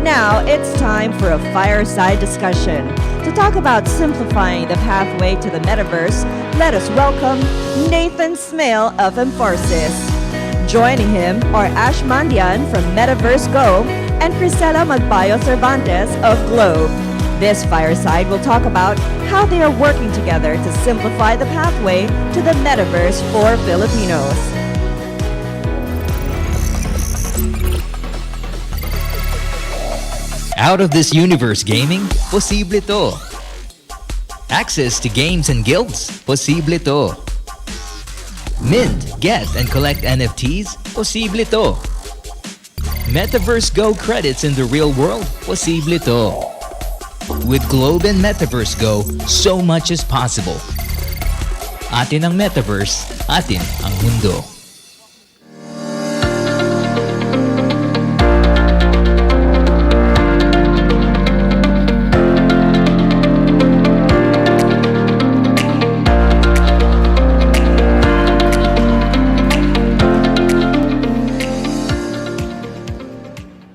Now it's time for a fireside discussion. To talk about simplifying the pathway to the metaverse, let us welcome Nathan Smale of Emfarsis. Joining him are Mandhyan from Metaverse Go and Crisela Magpayo-Cervantes of Globe. This fireside will talk about how they are working together to simplify the pathway to the metaverse for Filipinos. Out of this universe gaming? Posible to. Access to games and guilds? Posible to. Mint, get, and collect NFTs? Posible to. Metaverse Go credits in the real world? Posible to. With Globe and Metaverse Go, so much is possible. Atin ang Metaverse, atin ang mundo.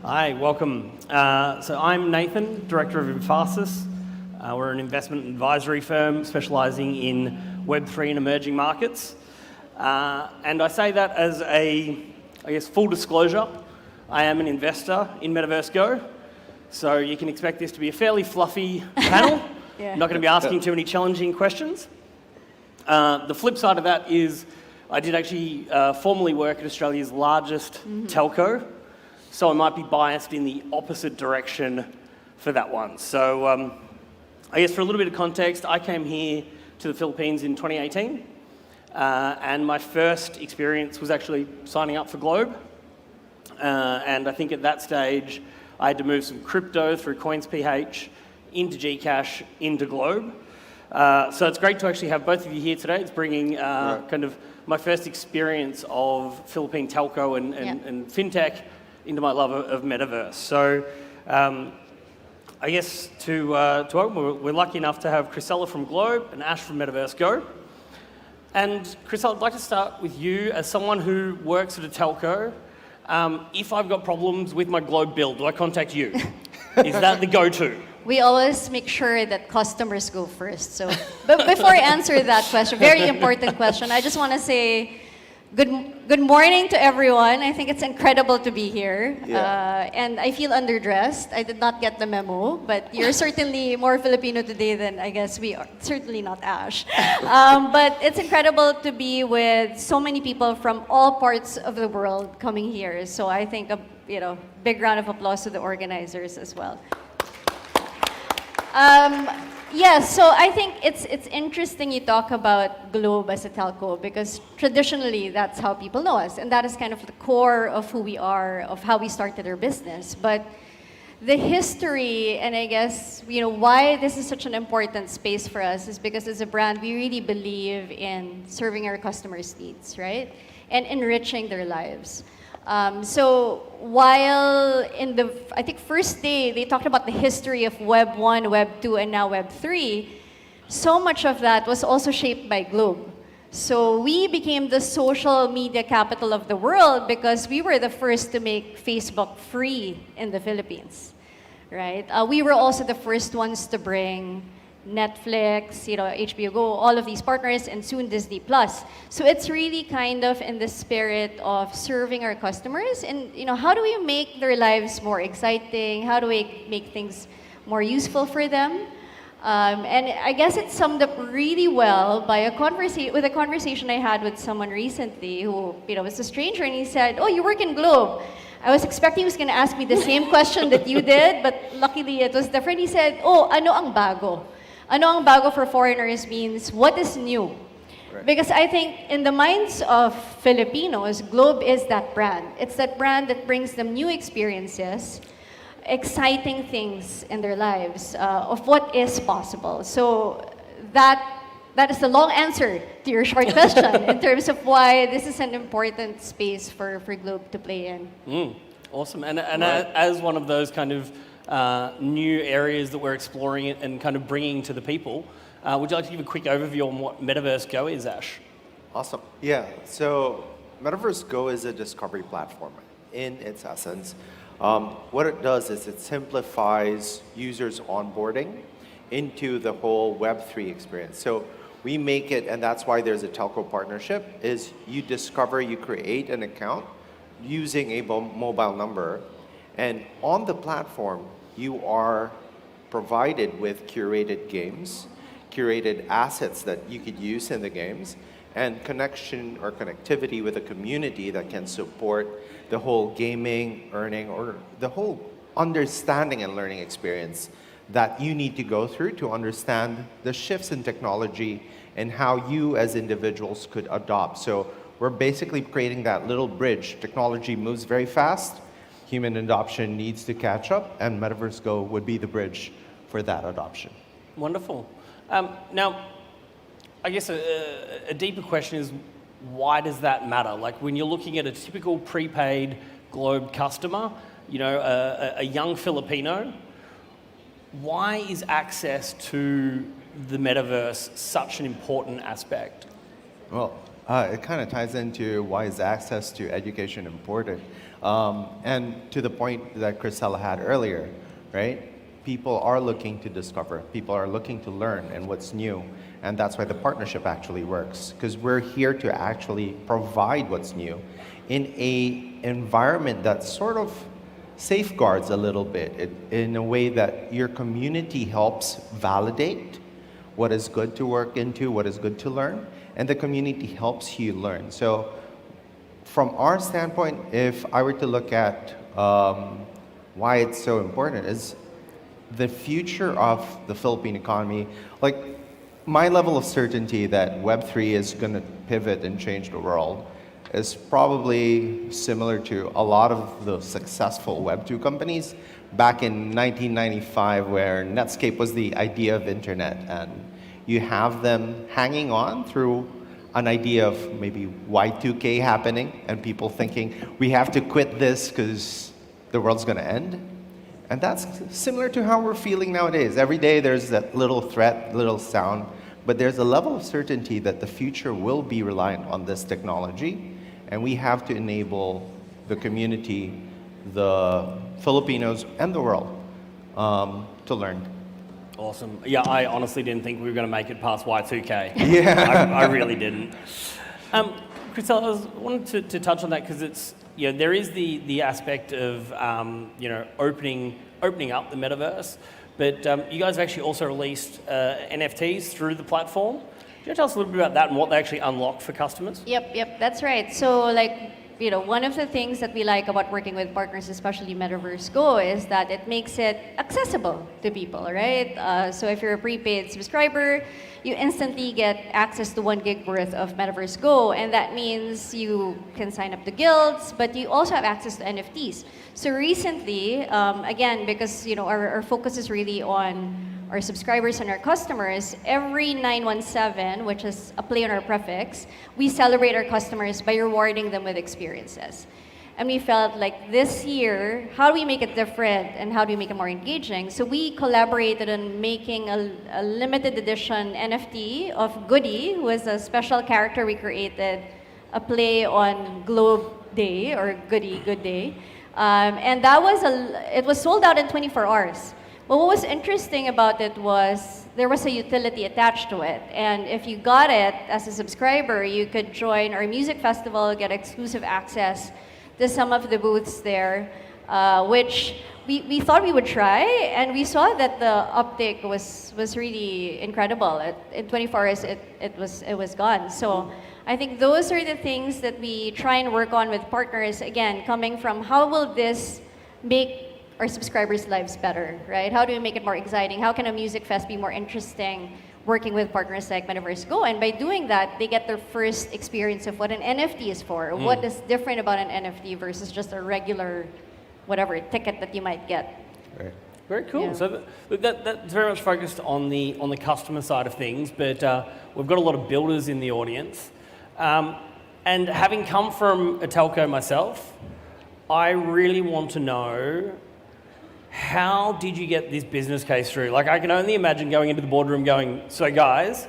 Hi, welcome. So I'm Nathan, Director of Emfarsis. We're an investment advisory firm specializing in Web3 and emerging markets. And I say that as full disclosure. I am an investor in Metaverse Go. So you can expect this to be a fairly fluffy panel. Yeah. I'm not going to be asking too many challenging questions. The flip side of that is I did actually formerly work at Australia's largest telco. So I might be biased in the opposite direction for that one. So I guess for a little bit of context, I came here to the Philippines in 2018. And my first experience was actually signing up for Globe. And I think at that stage, I had to move some crypto through CoinsPH into Gcash, into Globe. So it's great to actually have both of you here today. It's bringing kind of my first experience of Philippine telco and fintech into my love of Metaverse. So I guess to open, we're lucky enough to have Crisela from Globe and Ash from Metaverse Go. And Crisela, I'd like to start with you as someone who works at a telco. If I've got problems with my Globe bill, do I contact you? Is that the go-to? We always make sure that customers go first. So, but before I answer that question, very important question, I just want to say good morning to everyone. I think it's incredible to be here. And I feel underdressed. I did not get the memo, but you're certainly more Filipino today than I guess we are. Certainly not Ash. But it's incredible to be with so many people from all parts of the world coming here. So I think a big round of applause to the organizers as well. Yes, so I think it's interesting you talk about Globe as a telco because traditionally that's how people know us, and that is kind of the core of who we are, of how we started our business. But the history, and I guess why this is such an important space for us is because as a brand we really believe in serving our customers' needs, right, and enriching their lives. So while in the, I think, first day, they talked about the history of Web 1, Web 2, and now Web 3, so much of that was also shaped by Globe. So we became the social media capital of the world because we were the first to make Facebook free in the Philippines, right? We were also the first ones to bring Netflix, HBO Go, all of these partners, and soon Disney Plus. So it's really kind of in the spirit of serving our customers, and how do we make their lives more exciting? How do we make things more useful for them? And I guess it summed up really well by a conversation I had with someone recently who was a stranger, and he said, "Oh, you work in Globe." I was expecting he was going to ask me the same question that you did, but luckily it was different. He said, "Oh, ano ang bago?" Ano ang bago for foreigners means what is new. Right. Because I think in the minds of Filipinos, Globe is that brand. It's that brand that brings them new experiences, exciting things in their lives, of what is possible. So that is the long answer to your short question in terms of why this is an important space for Globe to play in. Awesome. And as one of those kind of new areas that we're exploring and kind of bringing to the people. Would you like to give a quick overview on what Metaverse Go is, Ash? Awesome. Yeah, so Metaverse Go is a discovery platform in its essence. What it does is it simplifies users' onboarding into the whole Web3 experience. So we make it, and that's why there's a telco partnership, is you discover, you create an account using a mobile number, and on the platform, you are provided with curated games, curated assets that you could use in the games, and connection or connectivity with a community that can support the whole gaming, earning, or the whole understanding and learning experience that you need to go through to understand the shifts in technology and how you as individuals could adopt. So we're basically creating that little bridge. Technology moves very fast. Human adoption needs to catch up, and Metaverse Go would be the bridge for that adoption. Wonderful. Now, I guess a deeper question is, why does that matter? Like when you're looking at a typical prepaid Globe customer, you know, a young Filipino, why is access to the metaverse such an important aspect? Well, it kind of ties into why is access to education important. And to the point that Crisela had earlier, right? People are looking to discover, people are looking to learn and what's new. And that's why the partnership actually works, because we're here to actually provide what's new in a environment that sort of safeguards a little bit, in a way that your community helps validate what is good to work into, what is good to learn, and the community helps you learn. So from our standpoint, if I were to look at why it's so important, is the future of the Philippine economy. Like, my level of certainty that Web3 is going to pivot and change the world is probably similar to a lot of the successful Web2 companies back in 1995, where Netscape was the idea of internet, and you have them hanging on through an idea of maybe Y2K happening and people thinking we have to quit this because the world's going to end. And that's similar to how we're feeling nowadays. Every day there's that little threat, little sound, but there's a level of certainty that the future will be reliant on this technology, and we have to enable the community, the Filipinos, and the world to learn. Awesome. Yeah, I honestly didn't think we were going to make it past Y2K. Yeah. I really didn't. Crisela, I wanted to touch on that because it's, you know, there is the aspect of, you know, opening up the metaverse, but you guys have actually also released NFTs through the platform. Can you tell us a little bit about that and what they actually unlock for customers? Yep, that's right. So, like, you know, one of the things that we like about working with partners, especially Metaverse Go, is that it makes it accessible to people, right? So if you're a prepaid subscriber, you instantly get access to 1 gig worth of Metaverse Go, and that means you can sign up to guilds, but you also have access to NFTs. So recently, again, because, you know, our focus is really on our subscribers and our customers, every 917, which is a play on our prefix, we celebrate our customers by rewarding them with experiences. And we felt like this year, how do we make it different and how do we make it more engaging? So we collaborated on making a limited edition NFT of Goody, who is a special character we created, a play on Globe Day, or Goody, Good Day. And that was it was sold out in 24 hours. But what was interesting about it was there was a utility attached to it. And if you got it as a subscriber, you could join our music festival, get exclusive access to some of the booths there, which we thought we would try. And we saw that the uptake was really incredible. In 24 hours, it was gone. So I think those are the things that we try and work on with partners, again, coming from how will this make our subscribers' lives better, right? How do we make it more exciting? How can a music fest be more interesting working with partners like Metaverse Go? And by doing that, they get their first experience of what an NFT is for, what is different about an NFT versus just a regular, whatever, ticket that you might get. Right. Very cool. Yeah. So that's very much focused on the customer side of things, but we've got a lot of builders in the audience. And having come from a telco myself, I really want to know, how did you get this business case through? Like, I can only imagine going into the boardroom going, so guys,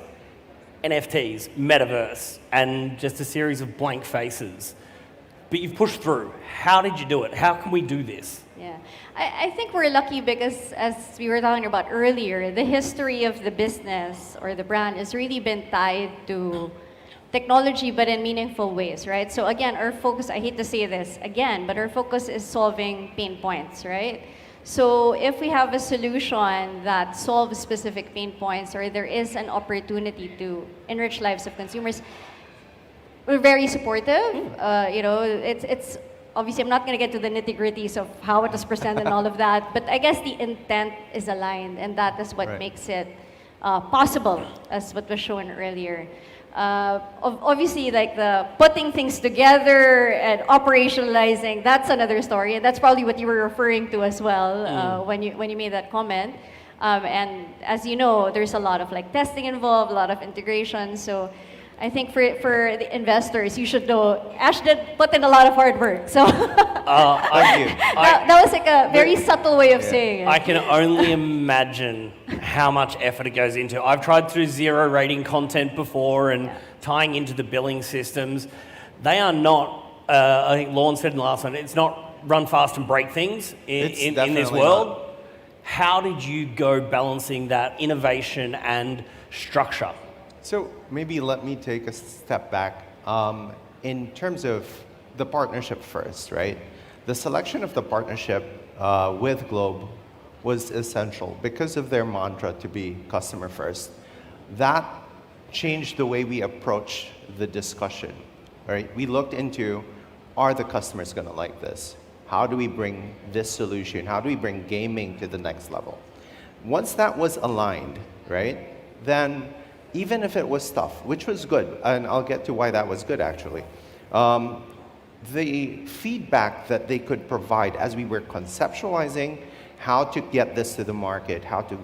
NFTs, metaverse, and just a series of blank faces. but you've pushed through. How did you do it? How can we do this? Yeah, I think we're lucky because, as we were talking about earlier, the history of the business or the brand has really been tied to technology, but in meaningful ways, right? So again, our focus, I hate to say this again, but our focus is solving pain points, right? So if we have a solution that solves specific pain points, or there is an opportunity to enrich lives of consumers, we're very supportive. You know, it's obviously, I'm not going to get to the nitty-gritties of how it was presented and all of that, but I guess the intent is aligned, and that is what makes it possible, as what was shown earlier. Obviously, like the putting things together and operationalizing, that's another story, and that's probably what you were referring to as well when you made that comment. And as you know, there's a lot of like testing involved, a lot of integration. So I think for the investors, you should know Ash did put in a lot of hard work. So Thank you. that was like a very subtle way of saying it. I can only imagine how much effort it goes into. I've tried to do zero rating content before and tying into the billing systems. They are not, I think Lorne said in the last one, it's not run fast and break things in this world. Not. How did you go balancing that innovation and structure? So maybe let me take a step back. In terms of the partnership first, right? The selection of the partnership with Globe was essential because of their mantra to be customer first. That changed the way we approach the discussion, right? We looked into, are the customers going to like this? How do we bring this solution? How do we bring gaming to the next level? Once that was aligned, right, then even if it was tough, which was good, and I'll get to why that was good actually, the feedback that they could provide as we were conceptualizing how to get this to the market, how to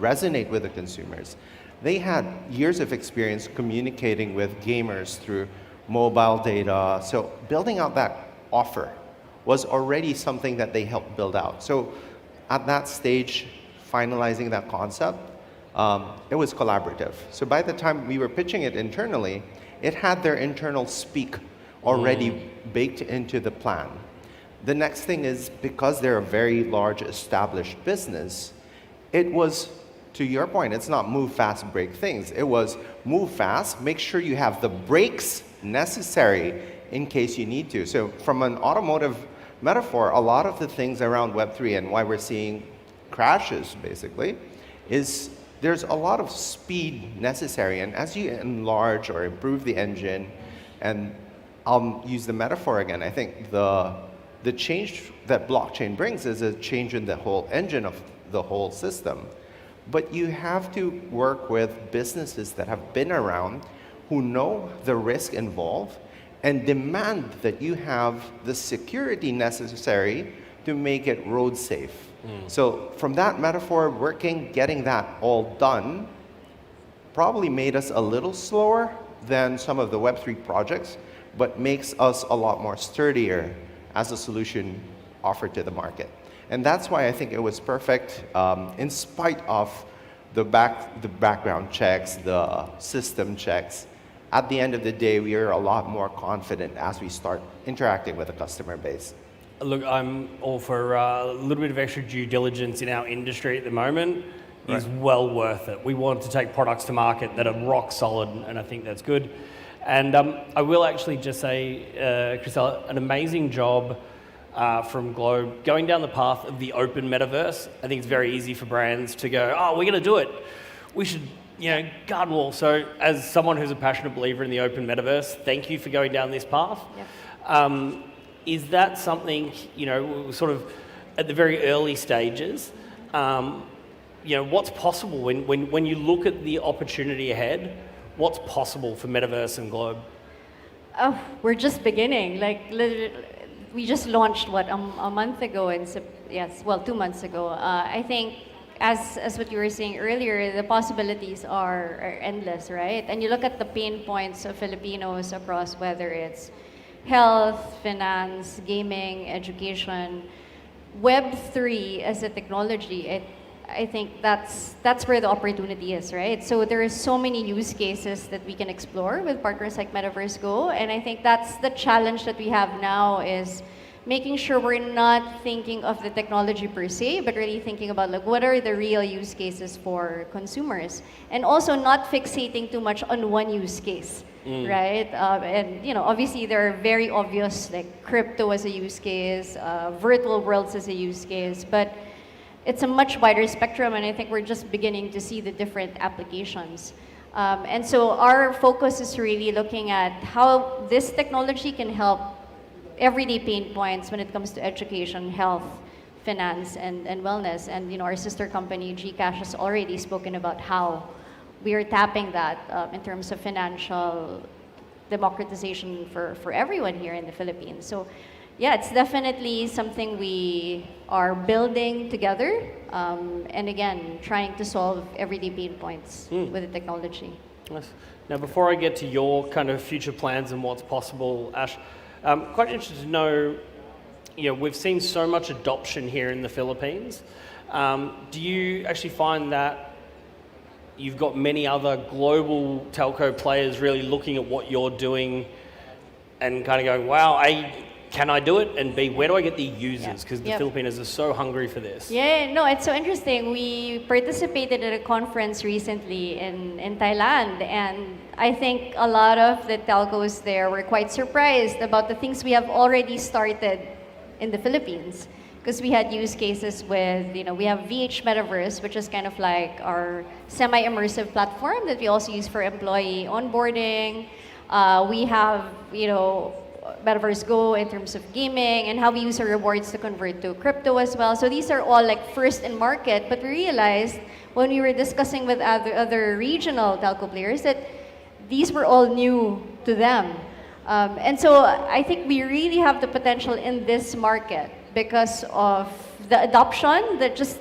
resonate with the consumers, they had years of experience communicating with gamers through mobile data. So building out that offer was already something that they helped build out. So at that stage, finalizing that concept, it was collaborative. So by the time we were pitching it internally, it had their internal speak already baked into the plan. The next thing is, because they're a very large established business, it was, to your point, it's not move fast, break things. It was move fast, make sure you have the brakes necessary in case you need to. So from an automotive metaphor, a lot of the things around Web3 and why we're seeing crashes, basically, is there's a lot of speed necessary. And as you enlarge or improve the engine, and I'll use the metaphor again, I think the change that blockchain brings is a change in the whole engine of the whole system. But you have to work with businesses that have been around, who know the risk involved, and demand that you have the security necessary to make it road safe. So from that metaphor, getting that all done probably made us a little slower than some of the Web3 projects, but makes us a lot more sturdier as a solution offered to the market. And that's why I think it was perfect, in spite of the background checks, the system checks. At the end of the day, we are a lot more confident as we start interacting with the customer base. Look, I'm all for a little bit of extra due diligence in our industry at the moment. Is well worth it. We want to take products to market that are rock solid, and I think that's good. And I will actually just say, Crisela, an amazing job from Globe going down the path of the open metaverse. I think it's very easy for brands to go, oh, we're going to do it. We should, garden wall. So as someone who's a passionate believer in the open metaverse, thank you for going down this path. Yep. Is that something, sort of at the very early stages, what's possible when you look at the opportunity ahead? What's possible for Metaverse and Globe? Oh, we're just beginning. Like, we just launched, a month ago, 2 months ago. I think, as what you were saying earlier, the possibilities are endless, right? And you look at the pain points of Filipinos across, whether it's health, finance, gaming, education. Web3 as a technology, I think that's where the opportunity is, right? So there are so many use cases that we can explore with partners like Metaverse Go, and I think that's the challenge that we have now is making sure we're not thinking of the technology per se, but really thinking about like what are the real use cases for consumers, and also not fixating too much on one use case, right? And obviously there are very obvious like crypto as a use case, virtual worlds as a use case, but it's a much wider spectrum, and I think we're just beginning to see the different applications. And so our focus is really looking at how this technology can help everyday pain points when it comes to education, health, finance, and wellness. And our sister company, Gcash, has already spoken about how we are tapping that in terms of financial democratization for everyone here in the Philippines. So yeah, it's definitely something we are building together, and again, trying to solve everyday pain points with the technology. Nice. Now, before I get to your kind of future plans and what's possible, Ash, I'm quite interested to know, we've seen so much adoption here in the Philippines. Do you actually find that you've got many other global telco players really looking at what you're doing and kind of going, wow, A, can I do it? And B, where do I get the users? Because the Filipinos are so hungry for this. Yeah, no, it's so interesting. We participated at a conference recently in Thailand, and I think a lot of the telcos there were quite surprised about the things we have already started in the Philippines. Because we had use cases with, we have VH Metaverse, which is kind of like our semi-immersive platform that we also use for employee onboarding. We have, Metaverse Go in terms of gaming, and how we use our rewards to convert to crypto as well. So these are all like first in market, but we realized when we were discussing with other regional telco players that these were all new to them. And so I think we really have the potential in this market because of the adoption, the just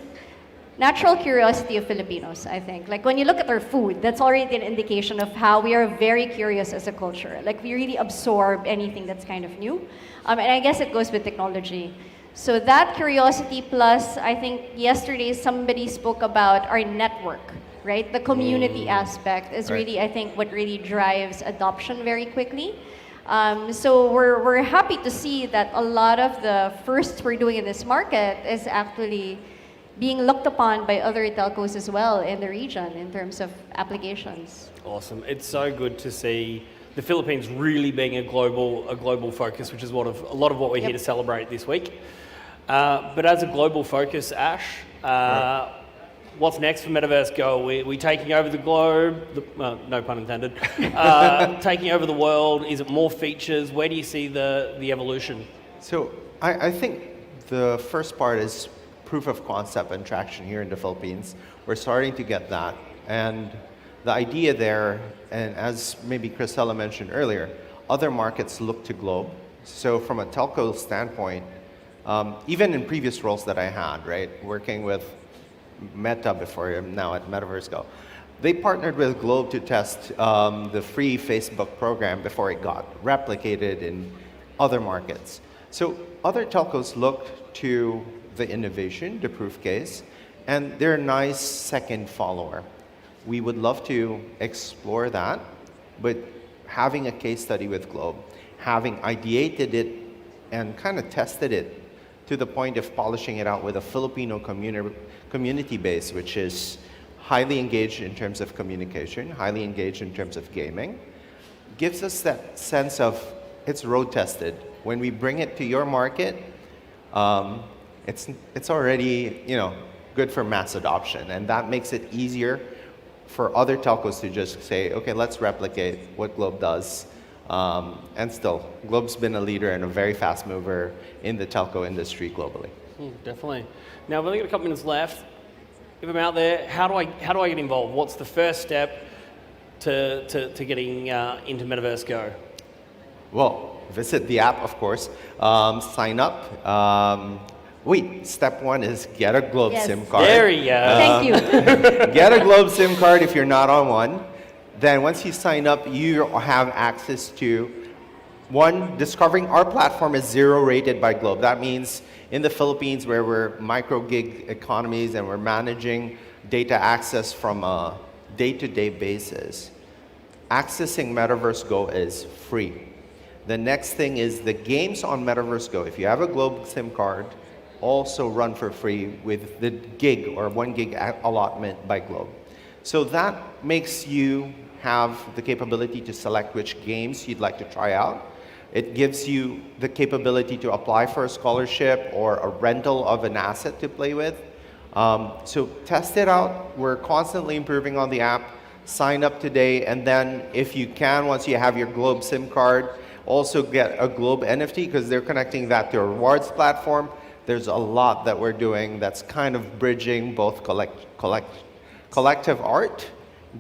natural curiosity of Filipinos, I think. Like when you look at our food, that's already an indication of how we are very curious as a culture. Like we really absorb anything that's kind of new. And I guess it goes with technology. So that curiosity plus, I think yesterday somebody spoke about our network, right? The community aspect is really, I think, what really drives adoption very quickly. So we're happy to see that a lot of the firsts we're doing in this market is actually being looked upon by other telcos as well in the region in terms of applications. Awesome. It's so good to see the Philippines really being a global focus, which is a lot of what we're here to celebrate this week. But as a global focus, Ash, what's next for Metaverse Go? We taking over the globe? No pun intended. Taking over the world? Is it more features? Where do you see the evolution? So I think the first part is proof of concept and traction here in the Philippines. We're starting to get that. And the idea there, and as maybe Crisela mentioned earlier, other markets look to globe. So from a telco standpoint, even in previous roles that I had, right, working with Meta before, I'm now at Metaverse Go, they partnered with Globe to test the free Facebook program before it got replicated in other markets. So other telcos looked to the innovation, the proof case, and they're a nice second follower. We would love to explore that, but having a case study with Globe, having ideated it and kind of tested it to the point of polishing it out with a Filipino community base, which is highly engaged in terms of communication, highly engaged in terms of gaming, gives us that sense of it's road tested. When we bring it to your market, it's already good for mass adoption, and that makes it easier for other telcos to just say, okay, let's replicate what Globe does. And still, Globe's been a leader and a very fast mover in the telco industry globally. Definitely. Now, we've only got a couple minutes left. If I'm out there, how do I get involved? What's the first step to getting into Metaverse Go? Well, visit the app, of course. Sign up. Step one is get a Globe SIM card. There you go. Thank you. Get a Globe SIM card if you're not on one. Then once you sign up, you have access to One, discovering our platform is zero rated by Globe. That means in the Philippines, where we're micro gig economies and we're managing data access from a day-to-day basis, accessing Metaverse Go is free. The next thing is the games on Metaverse Go. If you have a Globe SIM card, also run for free with the gig or 1 gig allotment by Globe. So that makes you have the capability to select which games you'd like to try out. It gives you the capability to apply for a scholarship or a rental of an asset to play with. So test it out. We're constantly improving on the app. Sign up today, and then if you can, once you have your Globe SIM card, also get a Globe NFT because they're connecting that to a rewards platform. There's a lot that we're doing that's kind of bridging both collective art,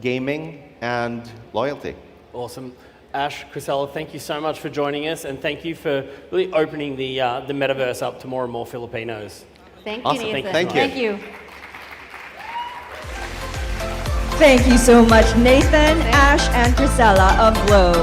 gaming, and loyalty. Awesome. Ash, Crisela, thank you so much for joining us, and thank you for really opening the metaverse up to more and more Filipinos. Thank you, Awesome. Nathan. Thank you. Thank you. Thank you so much, Nathan, Ash, and Crisela of Globe.